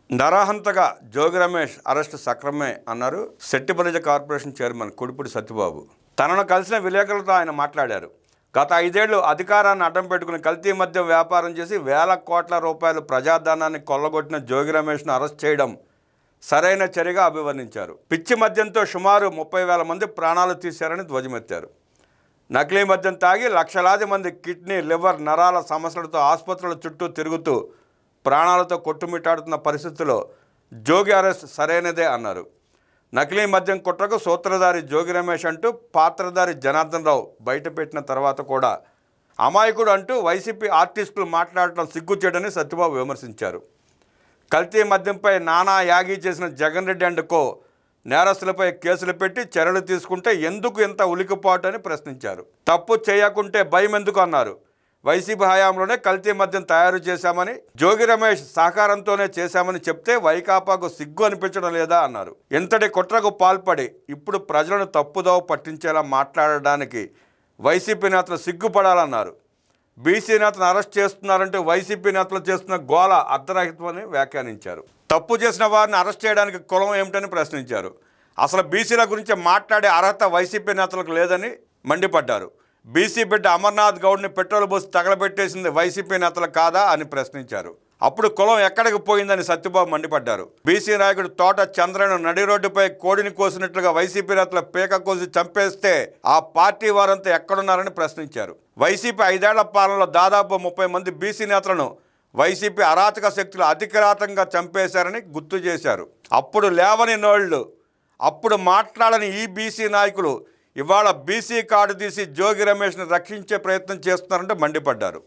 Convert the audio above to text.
నరహంతగా Jogi Ramesh arrest సక్రమే అన్నారు Settibalija corporation chairman Kodipudi Satyababu. తనను కలిసిన విలేకరులతో ఆయన మాట్లాడారు. గత 5 ఏళ్లు అధికారాన్ని అడ్డం పెట్టుకుని కల్తీ మద్యం వ్యాపారం చేసి వేల కోట్ల రూపాయలు ప్రజాధనాన్ని కొల్లగొట్టిన జోగి రమేష్ను అరెస్ట్ చేయడం సరైన చర్యగా అభివర్ణించారు. పిచ్చి మద్యంతో సుమారు 30,000 మంది ప్రాణాలు తీశారని ధ్వజమెత్తారు. నకిలీ మద్యం తాగి లక్షలాది మంది కిడ్నీ, లివర్, నరాల సమస్యలతో ఆసుపత్రుల చుట్టూ తిరుగుతూ ప్రాణాలతో కొట్టుమిట్టాడుతున్న పరిస్థితుల్లో జోగి అరెస్ట్ సరైనదే అన్నారు. నకిలీ మద్యం కుట్రకు సూత్రధారి జోగి రమేష్ అంటూ పాత్రధారి జనార్దన్ రావు బయటపెట్టిన తర్వాత కూడా అమాయకుడు అంటూ వైసీపీ ఆర్టిస్టులు మాట్లాడటం సిగ్గుచేటని సత్యబాబు విమర్శించారు. కల్తీ మద్యంపై నానా యాగి చేసిన జగన్ రెడ్డి అండ్ కో నేరస్తులపై కేసులు పెట్టి చర్యలు తీసుకుంటే ఎందుకు ఇంత ఉలికిపాటు అని ప్రశ్నించారు. తప్పు చేయకుంటే భయం ఎందుకు అన్నారు. వైసీపీ హయాంలోనే కల్తీ మద్యం తయారు చేశామని, జోగి రమేష్ సహకారంతోనే చేశామని చెప్తే వైకాపాకు సిగ్గు అనిపించడం లేదా అన్నారు. ఇంతటి కుట్రకు పాల్పడి ఇప్పుడు ప్రజలను తప్పుదోవ పట్టించేలా మాట్లాడడానికి వైసీపీ నేతలు సిగ్గుపడాలన్నారు. బీసీ నేతను అరెస్ట్ చేస్తున్నారంటూ వైసీపీ నేతలు చేస్తున్న గోల అర్ధరహితమని వ్యాఖ్యానించారు. తప్పు చేసిన వారిని అరెస్ట్ చేయడానికి కులం ఏమిటని ప్రశ్నించారు. అసలు బీసీల గురించి మాట్లాడే అర్హత వైసీపీ నేతలకు లేదని మండిపడ్డారు. బీసీ బిడ్డ అమర్నాథ్ గౌడ్ని పెట్రోల్ పోసి తగలబెట్టేసింది వైసీపీ నేతలు కాదా అని ప్రశ్నించారు. అప్పుడు కులం ఎక్కడికి పోయిందని సత్యబాబు మండిపడ్డారు. బీసీ నాయకుడు తోట చంద్రను నడి రోడ్డుపై కోడిని కోసినట్లుగా వైసీపీ నేతల పేక కోసి చంపేస్తే ఆ పార్టీ వారంతా ఎక్కడున్నారని ప్రశ్నించారు. వైసీపీ 5 ఏళ్ల పాలనలో దాదాపు 30 మంది బీసీ నేతలను వైసీపీ అరాచక శక్తులు అధికారికంగా చంపేశారని గుర్తు చేశారు. అప్పుడు లేవని నోళ్లు, అప్పుడు మాట్లాడని ఈ బీసీ నాయకులు ఇవాళ బీసీ కార్డు తీసి జోగి రమేష్ని రక్షించే ప్రయత్నం చేస్తున్నారంటూ మండిపడ్డారు.